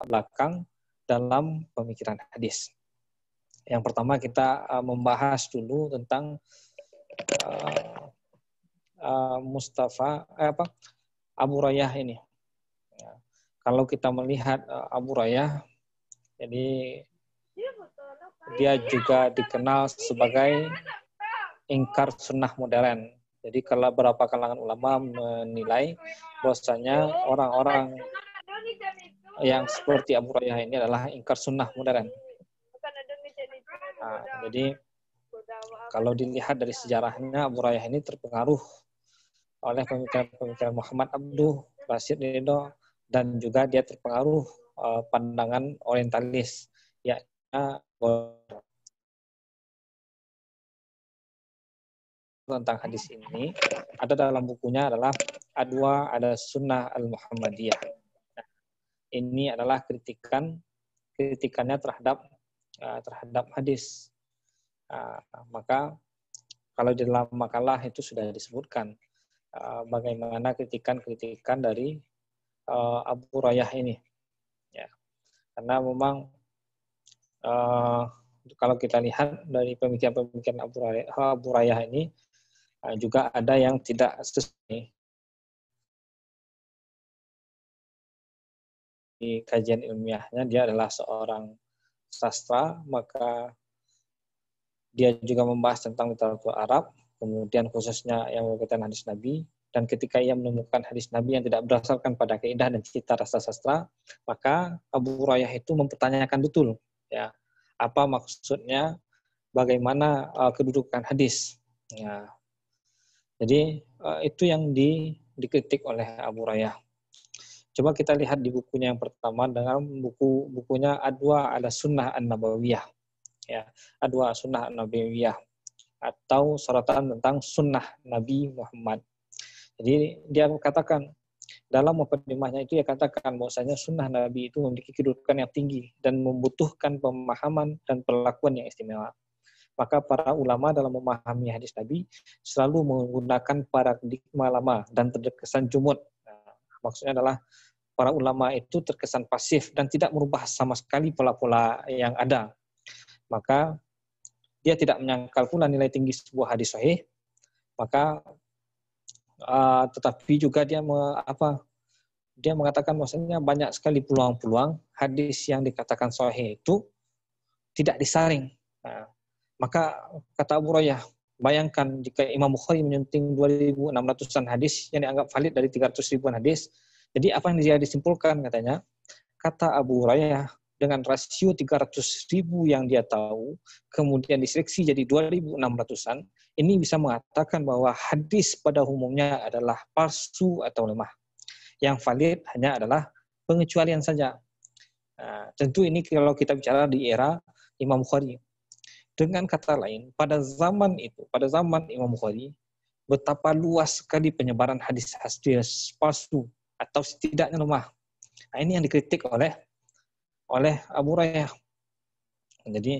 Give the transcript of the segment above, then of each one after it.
belakang dalam pemikiran hadis. Yang pertama kita membahas dulu tentang Abu Hurairah ini. Ya. Kalau kita melihat Abu Hurairah, jadi dia juga dikenal sebagai ingkar sunnah modern. Jadi kalau beberapa kalangan ulama menilai bahwasanya orang-orang yang seperti Abu Hurairah ini adalah ingkar sunnah modern. Nah, jadi kalau dilihat dari sejarahnya, Abu Hurairah ini terpengaruh oleh pemikiran Muhammad Abduh, Rashid Ridho, dan juga dia terpengaruh pandangan orientalis, yakni tentang hadis ini ada dalam bukunya adalah Adwa ada Sunnah Al-Muhammadiyah. Nah, ini adalah kritikannya terhadap hadis. Maka kalau di dalam makalah itu sudah disebutkan bagaimana kritikan dari Abu Hurairah ini. Ya. Karena memang kalau kita lihat dari pemikiran Abu Hurairah ini juga ada yang tidak sesuai di kajian ilmiahnya. Dia adalah seorang sastra, maka dia juga membahas tentang literatur Arab, kemudian khususnya yang berkaitan hadis Nabi. Dan ketika ia menemukan hadis Nabi yang tidak berdasarkan pada kaidah dan cita rasa sastra, maka Abu Hurairah itu mempertanyakan betul, ya, apa maksudnya, bagaimana kedudukan hadis. Ya. Jadi itu yang dikritik oleh Abu Hurairah. Coba kita lihat di bukunya yang pertama dengan bukunya Adwa ala Sunnah An-Nabawiyah. Ya, Adwa Sunnah An-Nabawiyah atau sorotan tentang sunnah Nabi Muhammad. Jadi dia katakan dalam mukadimahnya itu, dia katakan bahwasanya sunnah Nabi itu memiliki kedudukan yang tinggi dan membutuhkan pemahaman dan perlakuan yang istimewa. Maka para ulama dalam memahami hadis Nabi selalu menggunakan paradigma lama dan terkesan jumud. Nah, maksudnya adalah para ulama itu terkesan pasif dan tidak merubah sama sekali pola-pola yang ada. Maka dia tidak menyangkal pula nilai tinggi sebuah hadis sahih. Maka tetapi juga dia mengatakan bahwasanya banyak sekali peluang-peluang hadis yang dikatakan sahih itu tidak disaring. Nah, maka kata Abu Hurairah, bayangkan jika Imam Bukhari menyunting 2.600-an hadis yang dianggap valid dari 300.000-an hadis. Jadi apa yang dia disimpulkan katanya, kata Abu Hurairah, dengan rasio 300.000 yang dia tahu, kemudian diseleksi jadi 2.600-an, ini bisa mengatakan bahwa hadis pada umumnya adalah palsu atau lemah. Yang valid hanya adalah pengecualian saja. Nah, tentu ini kalau kita bicara di era Imam Bukhari. Dengan kata lain, pada zaman Imam Bukhari, betapa luas sekali penyebaran hadis-hadis palsu atau setidaknya lemah. Nah, ini yang dikritik oleh Abu Hurairah. Jadi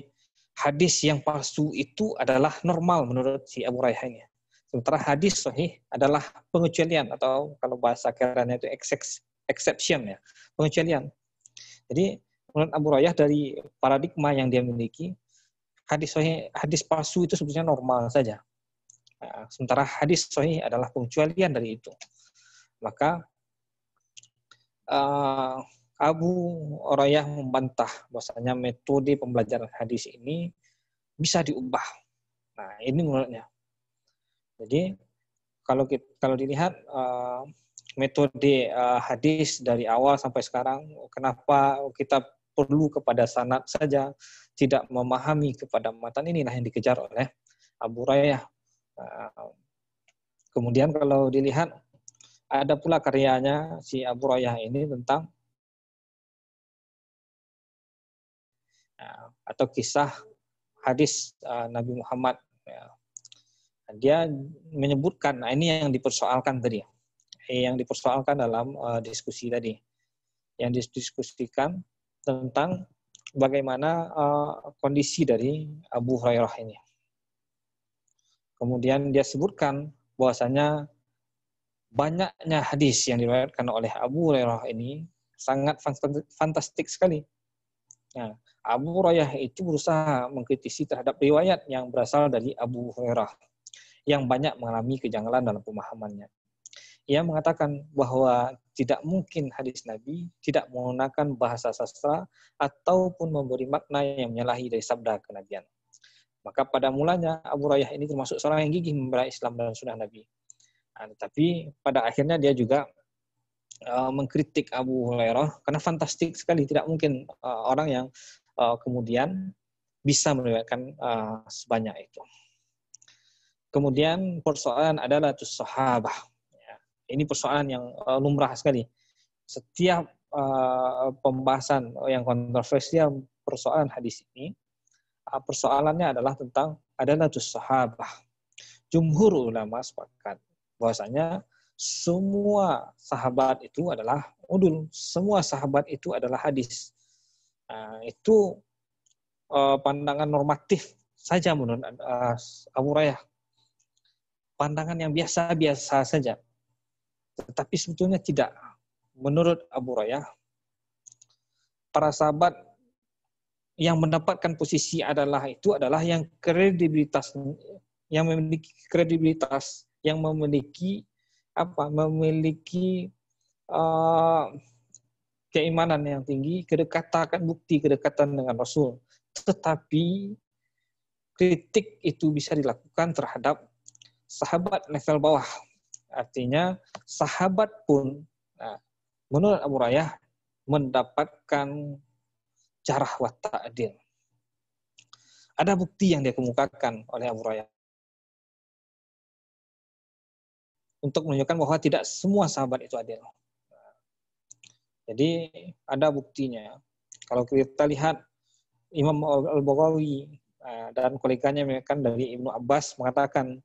hadis yang palsu itu adalah normal menurut si Abu Hurairah ini. Sementara hadis sahih adalah pengecualian, atau kalau bahasa kerennya itu exception, ya, pengecualian. Jadi menurut Abu Hurairah dari paradigma yang dia miliki, hadis sahih, hadis palsu itu sebetulnya normal saja. Nah, sementara hadis sahih adalah pengecualian dari itu. Maka Abu Hurairah membantah bahwasanya metode pembelajaran hadis ini bisa diubah. Nah, ini menurutnya. Jadi kalau dilihat metode hadis dari awal sampai sekarang, kenapa kita perlu kepada sanad saja, tidak memahami kepada matan, inilah yang dikejar oleh Abu Hurairah. Kemudian kalau dilihat ada pula karyanya si Abu Hurairah ini tentang atau kisah hadis Nabi Muhammad. Dia menyebutkan, nah ini yang dipersoalkan tadi, yang dipersoalkan dalam diskusi tadi, yang didiskusikan tentang bagaimana kondisi dari Abu Hurairah ini. Kemudian dia sebutkan bahwasanya banyaknya hadis yang diriwayatkan oleh Abu Hurairah ini sangat fantastik sekali. Nah, Abu Hurairah itu berusaha mengkritisi terhadap riwayat yang berasal dari Abu Hurairah yang banyak mengalami kejanggalan dalam pemahamannya. Ia mengatakan bahwa tidak mungkin hadis Nabi tidak menggunakan bahasa sastra ataupun memberi makna yang menyalahi dari sabda kenabian. Maka pada mulanya Abu Hurairah ini termasuk seorang yang gigih membela Islam dan sunnah Nabi. Nah, tetapi pada akhirnya dia juga mengkritik Abu Hurairah karena fantastik sekali, tidak mungkin orang yang kemudian bisa meriwayatkan sebanyak itu. Kemudian persoalan adalah sahabah. Ya, ini persoalan yang lumrah sekali. Setiap pembahasan yang kontroversial persoalan hadis ini, persoalannya adalah tentang adalah sahabah. Jumhur ulama sepakat bahwasanya semua sahabat itu adalah udul, semua sahabat itu adalah hadis. Itu pandangan normatif saja menurut Abu Hurairah. Pandangan yang biasa-biasa saja. Tetapi sebetulnya tidak. Menurut Abu Hurairah, para sahabat yang mendapatkan posisi adalah yang kredibilitas, yang memiliki kredibilitas, yang memiliki keimanan yang tinggi, bukti kedekatan dengan Rasul. Tetapi kritik itu bisa dilakukan terhadap sahabat level bawah. Artinya sahabat pun menurut Abu Hurairah mendapatkan jarah wa ta'dil. Ada bukti yang dia kemukakan oleh Abu Hurairah untuk menunjukkan bahwa tidak semua sahabat itu adil. Jadi ada buktinya. Kalau kita lihat Imam Al-Baghawi dan koleganya dari Ibnu Abbas mengatakan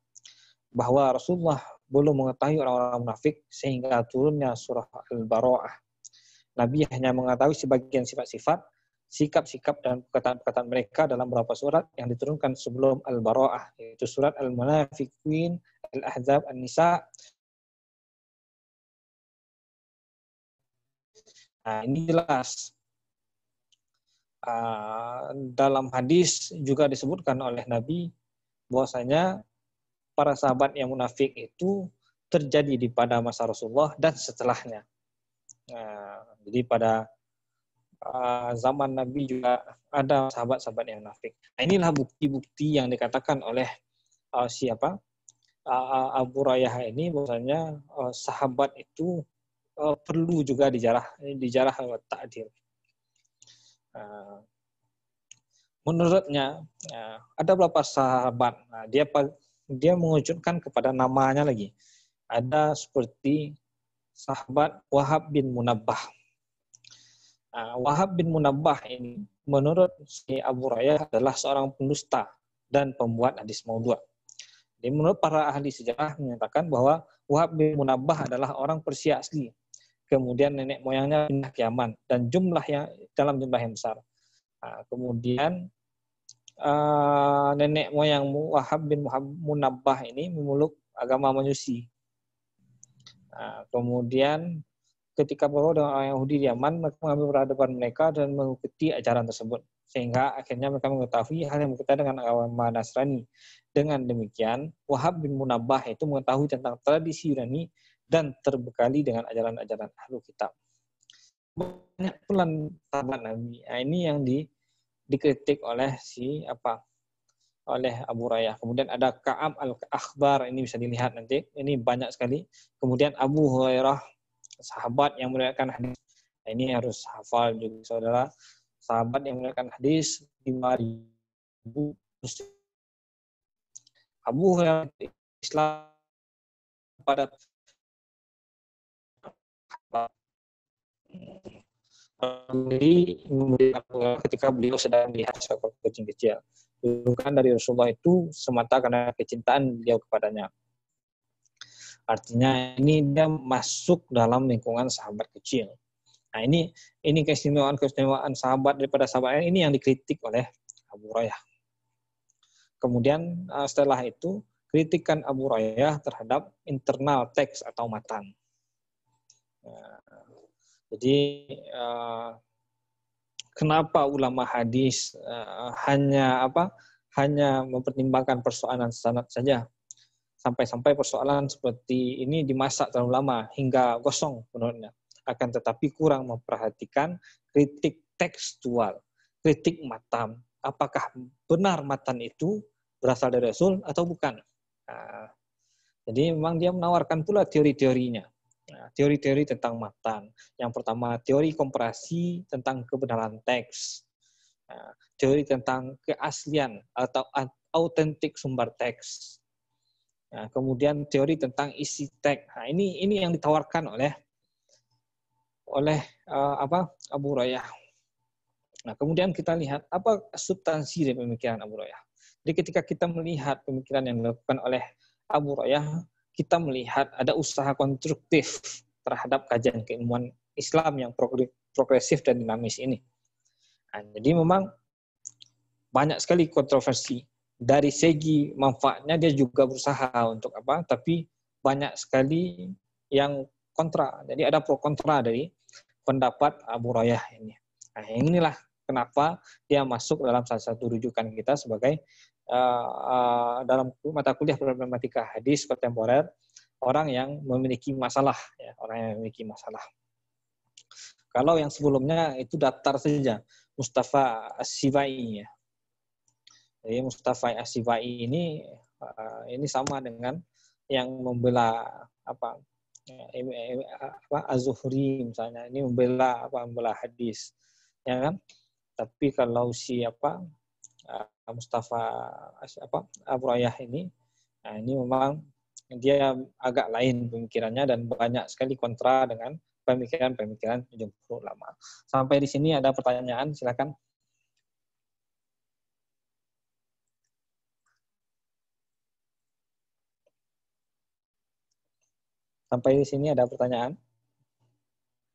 bahwa Rasulullah belum mengetahui orang-orang munafik sehingga turunnya surah Al-Bara'ah. Nabi hanya mengetahui sebagian sifat-sifat, sikap-sikap dan perkataan-perkataan mereka dalam beberapa surat yang diturunkan sebelum Al-Bara'ah, yaitu surat Al-Munafiqin, Al-Ahzab, An-Nisa. Nah, ini jelas. Dalam hadis juga disebutkan oleh Nabi bahwasanya para sahabat yang munafik itu terjadi pada masa Rasulullah dan setelahnya. Jadi pada zaman Nabi juga ada sahabat-sahabat yang munafik. Nah, inilah bukti-bukti yang dikatakan oleh Abu Hurairah ini bahwasanya sahabat itu perlu juga dijarah ta'dil. Menurutnya ada beberapa sahabat. Dia mewujudkan kepada namanya lagi. Ada seperti sahabat Wahab bin Munabbah. Wahab bin Munabbah ini menurut si Abu Hurairah adalah seorang pendusta dan pembuat hadis maudhu'. Jadi menurut para ahli sejarah menyatakan bahwa Wahab bin Munabbah adalah orang Persia asli. Kemudian nenek moyangnya pindah ke Yaman dan dalam jumlah yang besar. Kemudian nenek moyang Wahab bin Munabbah ini memeluk agama Majusi. Kemudian ketika bertemu dengan orang Yahudi di Yaman, mereka mengambil peradaban mereka dan mengikuti ajaran tersebut. Sehingga akhirnya mereka mengetahui hal yang berkaitan dengan agama Nasrani. Dengan demikian, Wahab bin Munabbah itu mengetahui tentang tradisi Yunani dan terbekali dengan ajaran-ajaran Ahlul Kitab. Banyak pula sahabat Nabi. Ini yang dikritik oleh oleh Abu Hurairah. Kemudian ada Ka'ab al-Akhbar, ini bisa dilihat nanti. Ini banyak sekali. Kemudian Abu Hurairah, sahabat yang meriwayatkan hadis. Ini harus hafal juga saudara. Sahabat yang meriwayatkan hadis 5.000. Abu Hurairah Islam pada ketika beliau sedang melihat seekor kucing kecil. Bukan dari Rasulullah itu semata karena kecintaan beliau kepadanya. Artinya ini dia masuk dalam lingkungan sahabat kecil. Nah, ini keistimewaan sahabat daripada sahabat ini yang dikritik oleh Abu Hurairah. Kemudian setelah itu kritikan Abu Hurairah terhadap internal teks atau matan. Jadi kenapa ulama hadis hanya mempertimbangkan persoalan sanad saja, sampai-sampai persoalan seperti ini dimasak terlalu lama hingga gosong menurutnya. Akan tetapi kurang memperhatikan kritik tekstual, kritik matan. Apakah benar matan itu berasal dari Rasul atau bukan? Nah, jadi memang dia menawarkan pula teori-teorinya. Nah, teori-teori tentang matan. Yang pertama, teori komparasi tentang kebenaran teks. Nah, teori tentang keaslian atau autentik sumber teks. Nah, kemudian teori tentang isi teks. Nah, ini yang ditawarkan oleh Abu Hurairah. Nah, kemudian kita lihat apa substansi dari pemikiran Abu Hurairah. Jadi ketika kita melihat pemikiran yang dilakukan oleh Abu Hurairah, kita melihat ada usaha konstruktif terhadap kajian keilmuan Islam yang progresif dan dinamis ini. Nah, jadi memang banyak sekali kontroversi. Dari segi manfaatnya dia juga berusaha untuk tapi banyak sekali yang kontra. Jadi ada pro kontra dari pendapat Abu Hurairah ini. Nah, inilah kenapa dia masuk dalam salah satu rujukan kita sebagai dalam mata kuliah problematika hadis kontemporer, orang yang memiliki masalah, ya, orang yang memiliki masalah. Kalau yang sebelumnya itu daftar saja, Mustafa As-Sivai, ya. Jadi Mustafa As-Sivai ini sama dengan yang membela Az-Zuhri misalnya, ini membela hadis, ya kan? Tapi kalau Mustafa Abu Hurairah ini, nah ini memang dia agak lain pemikirannya dan banyak sekali kontra dengan pemikiran jumhur ulama. Sampai di sini ada pertanyaan, silakan. Sampai di sini ada pertanyaan?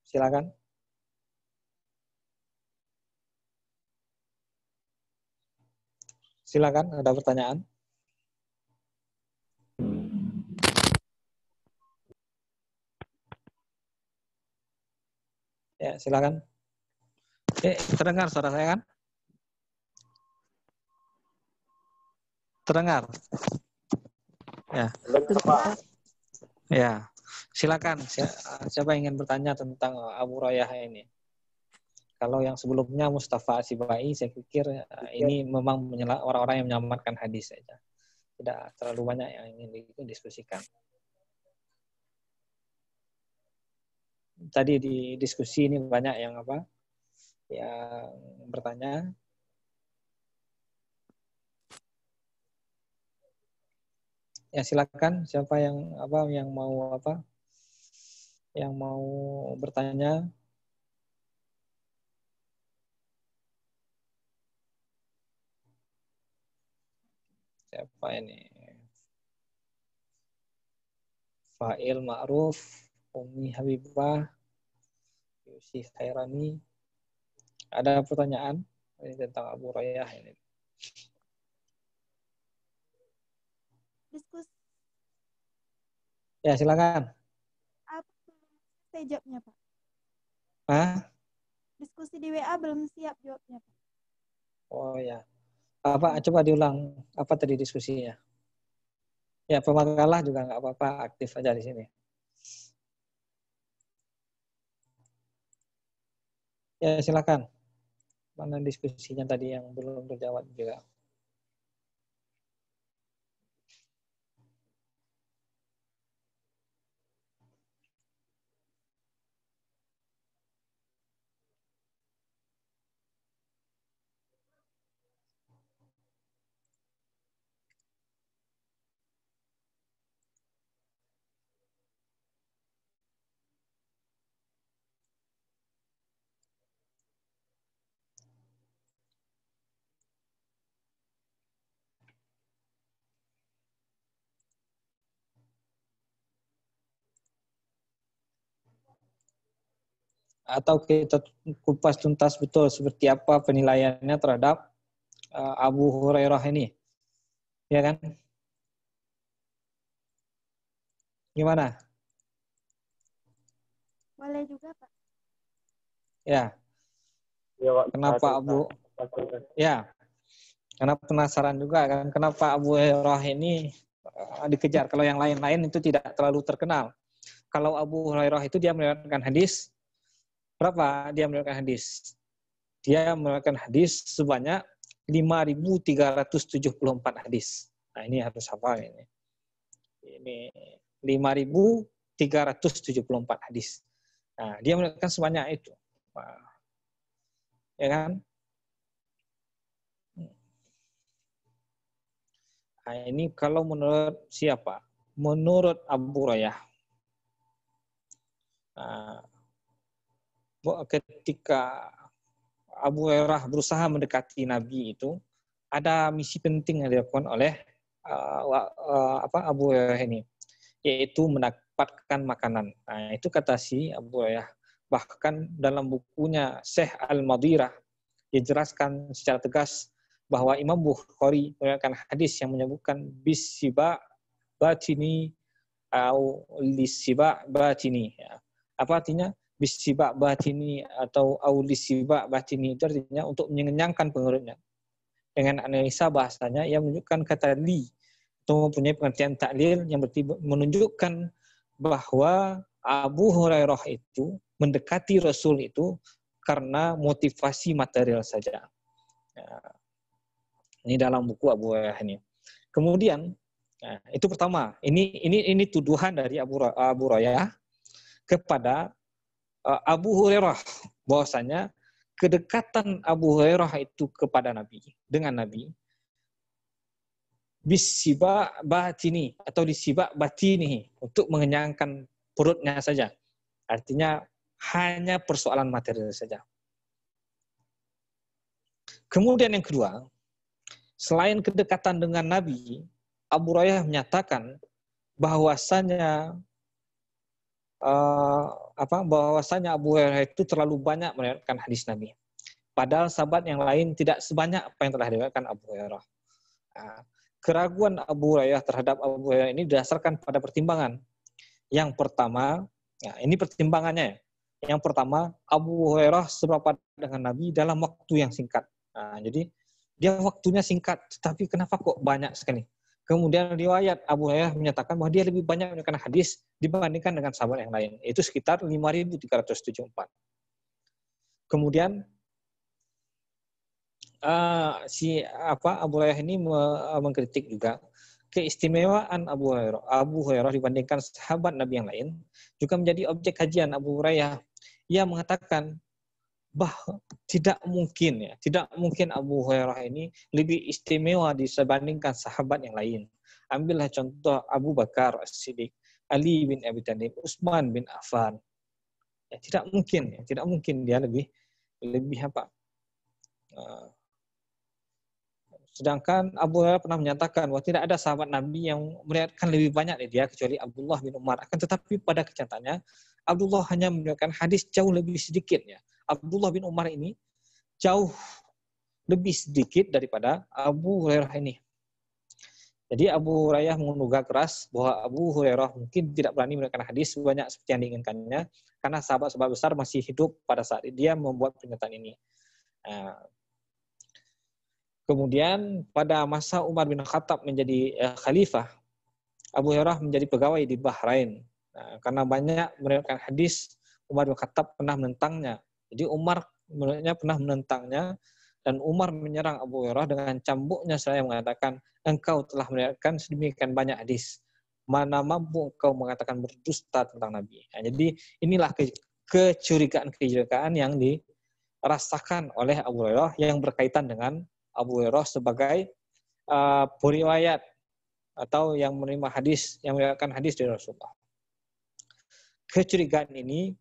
Silakan. Silakan, ada pertanyaan? Ya, silakan. Terdengar suara saya kan? Terdengar? Ya. Ya. Silakan. Siapa yang ingin bertanya tentang Abu Hurairah ini? Kalau yang sebelumnya Mustafa As-Sivai, saya pikir ini memang orang-orang yang menyamarkan hadis saja. Tidak terlalu banyak yang ingin didiskusikan. Tadi di diskusi ini banyak yang yang bertanya. Ya silakan, siapa yang mau bertanya. Siapa ini? Fa'il Ma'ruf, Umi Habibah, Yusuf Khairani. Ada pertanyaan tentang Abu Hurairah ini? Diskusi. Ya, silakan. Apa saya jawabnya, Pak? Hah? Diskusi di WA belum siap jawabnya, Pak. Oh ya. Coba diulang apa tadi diskusinya? Ya, pemakalah juga nggak apa-apa, aktif aja di sini. Ya, silakan. Mana diskusinya tadi yang belum terjawab juga? Atau kita kupas tuntas betul seperti apa penilaiannya terhadap Abu Hurairah ini, ya kan? Gimana? Boleh juga, Pak. Ya, Ya, Pak. kenapa Abu? Ya, karena penasaran juga kan kenapa Abu Hurairah ini dikejar. Kalau yang lain-lain itu tidak terlalu terkenal. Kalau Abu Hurairah itu dia meriwayatkan hadis berapa? Dia meriwayatkan hadis. Dia meriwayatkan hadis sebanyak 5.374 hadis. Nah, ini harus hafal ini. Ini 5.374 hadis. Nah, dia meriwayatkan sebanyak itu. Ya kan? Nah, ini kalau menurut siapa? Menurut Abu Hurairah. Nah, ketika Abu Hurairah berusaha mendekati Nabi itu, ada misi penting yang dilakukan oleh Abu Hurairah ini, yaitu mendapatkan makanan. Nah, itu kata si Abu Hurairah. Bahkan dalam bukunya Syekh Al-Madirah dijelaskan secara tegas bahwa Imam Bukhari meriwayatkan hadis yang menyebutkan bisiba batini atau lisiba batini. Ya. Apa artinya? Bisiba batini atau aulisiba batini itu artinya untuk mengenyangkan penurutnya. Dengan analisa bahasanya yang menunjukkan kata li atau mempunyai pengertian taklil yang berarti menunjukkan bahwa Abu Hurairah itu mendekati Rasul itu karena motivasi material saja. Ya. Ini dalam buku Abu Hurairah ini. Kemudian itu pertama. Ini tuduhan dari Abu Hurairah kepada Abu Hurairah bahwasanya kedekatan Abu Hurairah itu kepada Nabi dengan Nabi bisiba batini atau disiba batini untuk mengenyangkan perutnya saja. Artinya hanya persoalan material saja. Kemudian yang kedua, selain kedekatan dengan Nabi, Abu Hurairah menyatakan bahwasanya bahwasanya Abu Hurairah itu terlalu banyak meriwayatkan hadis Nabi. Padahal sahabat yang lain tidak sebanyak apa yang telah diriwayatkan Abu Hurairah. Keraguan Abu Hurairah terhadap Abu Hurairah ini didasarkan pada pertimbangan. Yang pertama, ini pertimbangannya. Yang pertama, Abu Hurairah seberapa dengan Nabi dalam waktu yang singkat. Jadi dia waktunya singkat, tetapi kenapa kok banyak sekali? Kemudian riwayat Abu Hurairah menyatakan bahwa dia lebih banyak meriwayatkan hadis dibandingkan dengan sahabat yang lain. Itu sekitar 5.374. Kemudian Abu Hurairah ini mengkritik juga keistimewaan Abu Hurairah dibandingkan sahabat Nabi yang lain juga menjadi objek kajian Abu Hurairah. Ia mengatakan bahwa tidak mungkin Abu Hurairah ini lebih istimewa dibandingkan sahabat yang lain. Ambillah contoh Abu Bakar As-Siddiq, Ali bin Abi Thalib, Utsman bin Affan. Tidak mungkin dia lebih apa? Sedangkan Abu Hurairah pernah menyatakan bahwa tidak ada sahabat Nabi yang meriwayatkan lebih banyak dari dia kecuali Abdullah bin Umar. Akan tetapi pada kenyataannya Abdullah hanya meriwayatkan hadis jauh lebih sedikit. Abdullah bin Umar ini jauh lebih sedikit daripada Abu Hurairah ini. Jadi Abu Hurairah menduga keras bahwa Abu Hurairah mungkin tidak berani meriwayatkan hadis sebanyak seperti yang diinginkannya karena sahabat-sahabat besar masih hidup pada saat dia membuat pernyataan ini. Kemudian pada masa Umar bin Khattab menjadi khalifah, Abu Hurairah menjadi pegawai di Bahrain. Karena banyak meriwayatkan hadis, Umar bin Khattab pernah menentangnya. Jadi Umar menurutnya pernah menentangnya dan Umar menyerang Abu Hurairah dengan cambuknya seraya mengatakan, engkau telah meriwayatkan sedemikian banyak hadis. Mana mampu engkau mengatakan berdusta tentang Nabi. Jadi inilah kecurigaan yang dirasakan oleh Abu Hurairah yang berkaitan dengan Abu Hurairah sebagai periwayat atau yang menerima hadis, yang meriwayatkan hadis dari Rasulullah. Kecurigaan ini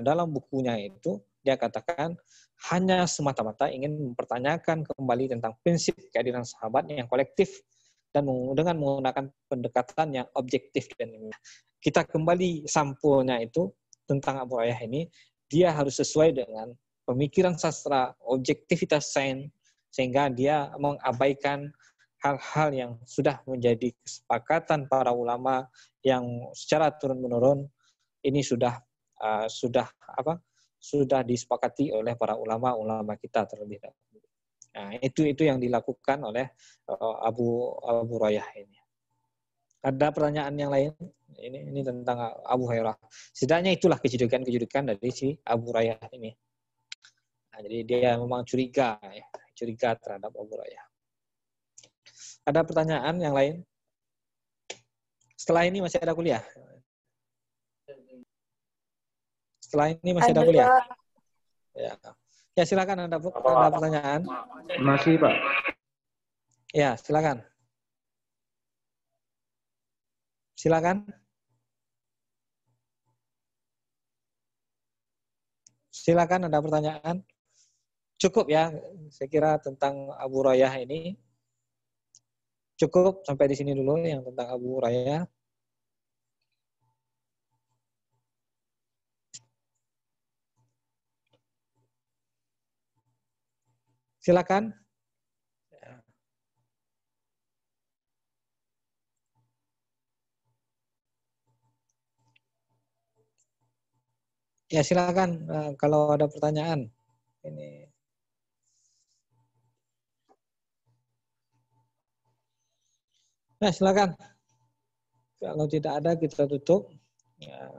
dalam bukunya itu dia katakan hanya semata-mata ingin mempertanyakan kembali tentang prinsip keadilan sahabat yang kolektif dan dengan menggunakan pendekatan yang objektif dan ilmiah. Kita kembali sampulnya itu tentang Abu Hurairah ini, dia harus sesuai dengan pemikiran sastra, objektivitas sains, sehingga dia mengabaikan hal-hal yang sudah menjadi kesepakatan para ulama yang secara turun-menurun ini sudah sudah disepakati oleh para ulama kita terlebih dahulu. Nah, itu yang dilakukan oleh Abu Hurairah ini. Ada pertanyaan yang lain? Ini tentang Abu Hurairah. Setidaknya itulah kejujukan dari si Abu Hurairah ini. Nah, jadi dia memang curiga terhadap Abu Hurairah. Ada pertanyaan yang lain? Setelah ini masih ada kuliah? Setelah ini masih ada kuliah? Ya silakan, ada pertanyaan? Masih, Pak. Ya, silakan. Silakan, ada pertanyaan? Cukup ya, saya kira tentang Abu Hurairah ini. Cukup sampai di sini dulu yang tentang Abu Hurairah. Silakan. Ya silakan kalau ada pertanyaan. Ini. Nah silakan. Kalau tidak ada kita tutup. Ya.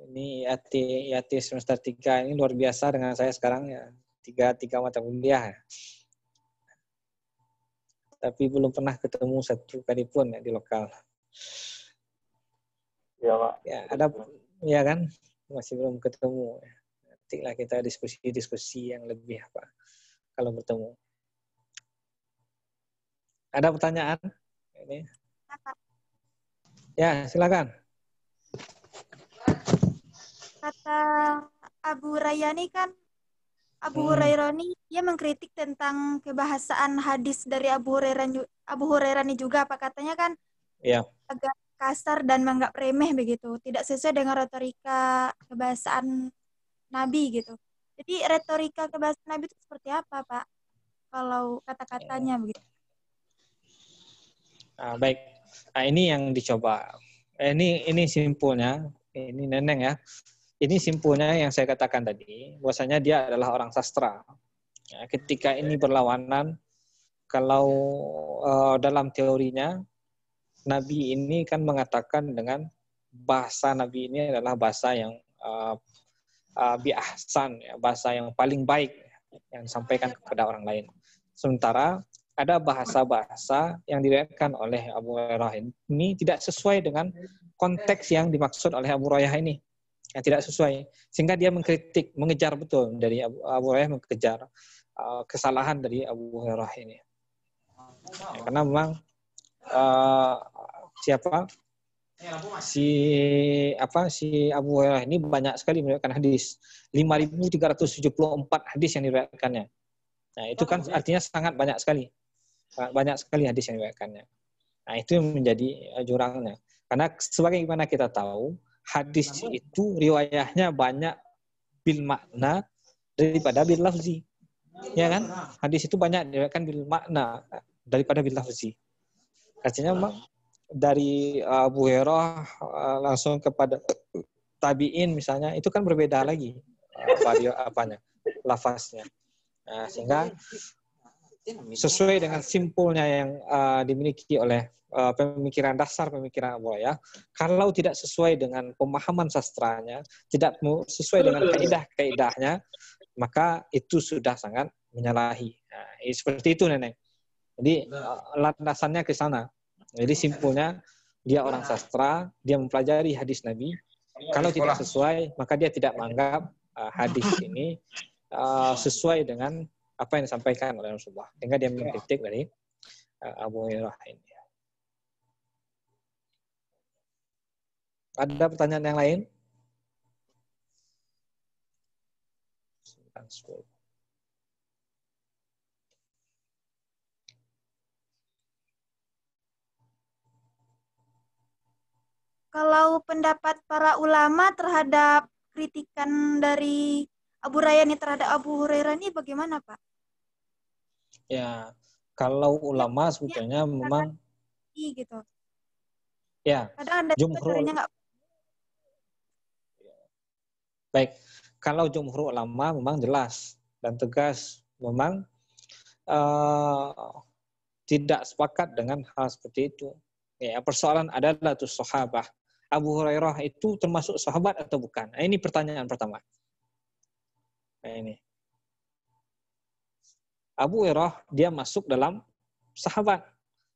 Ini IAT semester 3 ini luar biasa dengan saya sekarang ya. Tiga mata kuliah. Tapi belum pernah ketemu satu kali pun ya, di lokal. Ya, Pak. Ya, ada ya kan? Masih belum ketemu. Nantilah kita diskusi yang lebih apa kalau bertemu. Ada pertanyaan? Ini. Ya, silakan. Kata Abu Rayani kan, Abu Hurairah ini dia mengkritik tentang kebahasaan hadis dari Abu Hurairah ini juga, apa katanya kan Ya. agak kasar dan menganggap remeh begitu, tidak sesuai dengan retorika kebahasaan Nabi gitu. Jadi retorika kebahasaan Nabi itu seperti apa, Pak? Kalau kata-katanya begitu. Baik. Nah, ini yang dicoba. Ini simpulnya, ini Neneng ya. Ini simpulnya yang saya katakan tadi, bahwasanya dia adalah orang sastra. Ya, ketika ini berlawanan, kalau dalam teorinya, Nabi ini kan mengatakan dengan bahasa Nabi ini adalah bahasa yang bi'ahsan, ya, bahasa yang paling baik yang disampaikan kepada orang lain. Sementara ada bahasa-bahasa yang diriwayatkan oleh Abu Hurairah ini tidak sesuai dengan konteks yang dimaksud oleh Abu Hurairah ini. Yang tidak sesuai, sehingga dia mengkritik, mengejar betul dari Abu Hurairah, mengejar kesalahan dari Abu Hurairah ini. Ya, karena memang si Abu Hurairah ini banyak sekali meriwayatkan hadis, 5.374 hadis yang diriwayatkannya. Nah itu kan artinya sangat banyak sekali hadis yang diriwayatkannya. Nah itu yang menjadi jurangnya, karena sebagaimana kita tahu, hadis itu riwayahnya banyak bil makna daripada bil lafzi. Ya kan? Hadis itu banyak diriwayatkan bil makna daripada bil lafzi. Artinya memang dari Abu Hurairah langsung kepada tabi'in misalnya, itu kan berbeda lagi lafaznya. Nah, sehingga sesuai dengan simpulnya yang dimiliki oleh pemikiran Abu Hurairah, kalau tidak sesuai dengan pemahaman sastranya, tidak sesuai dengan kaidah-kaidahnya, maka itu sudah sangat menyalahi. Nah, seperti itu Nenek. Jadi landasannya ke sana. Jadi simpulnya dia orang sastra, dia mempelajari hadis Nabi. Kalau tidak sesuai, maka dia tidak menganggap hadis ini sesuai dengan apa yang disampaikan oleh Rasulullah. Sehingga dia mengkritik dari Abu Hurairah ini. Ada pertanyaan yang lain? Kalau pendapat para ulama terhadap kritikan dari Abu Rayani terhadap Abu Hurairah ini bagaimana, Pak? Ya, kalau ulama sebetulnya memang gitu. Ya, Kadang ada jumhur nggak. Baik, kalau jumhur ulama memang jelas dan tegas, memang tidak sepakat dengan hal seperti itu. Ya, persoalan adalah tuh sahabat. Abu Hurairah itu termasuk sahabat atau bukan? Nah, ini pertanyaan pertama. Nah, ini. Abu Hurairah dia masuk dalam sahabat.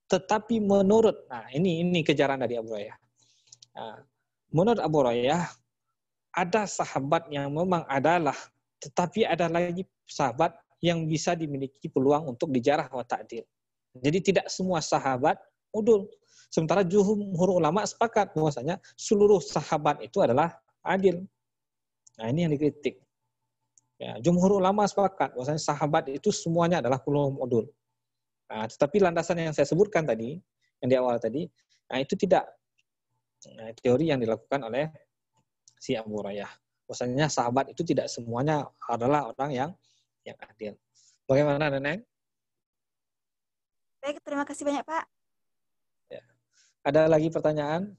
Tetapi menurut, nah ini kejaran dari Abu Hurairah. Nah, menurut Abu Hurairah ada sahabat yang memang adalah, tetapi ada lagi sahabat yang bisa dimiliki peluang untuk dijarah wa ta'dil. Jadi tidak semua sahabat udul. Sementara jumhur ulama sepakat bahwasanya seluruh sahabat itu adalah adil. Nah, ini yang dikritik. Ya, jumhur ulama sepakat bahwasanya sahabat itu semuanya adalah kulluhum udul. Nah, tetapi landasan yang saya sebutkan tadi, yang di awal tadi, nah itu tidak teori yang dilakukan oleh si Abu Hurairah. Bahwasanya sahabat itu tidak semuanya adalah orang yang adil. Bagaimana, Nenek? Baik, terima kasih banyak, Pak. Ya. Ada lagi pertanyaan?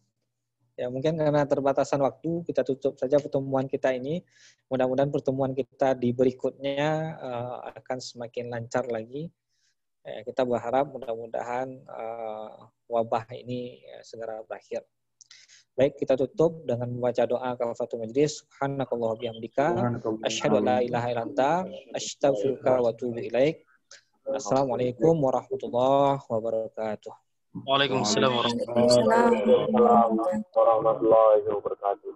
Ya, mungkin karena terbatasan waktu, kita tutup saja pertemuan kita ini. Mudah-mudahan pertemuan kita di berikutnya akan semakin lancar lagi. Ya, kita berharap mudah-mudahan wabah ini segera berakhir. Baik, kita tutup dengan membaca doa kafaratul majlis. Subhanakallah bihamdika, asyhadu an la ilaha illa anta, astaghfiruka wa atubu ilaik. Assalamualaikum warahmatullahi wabarakatuh. Waalaikumsalam Waalaikumsalam. warahmatullahi wabarakatuh.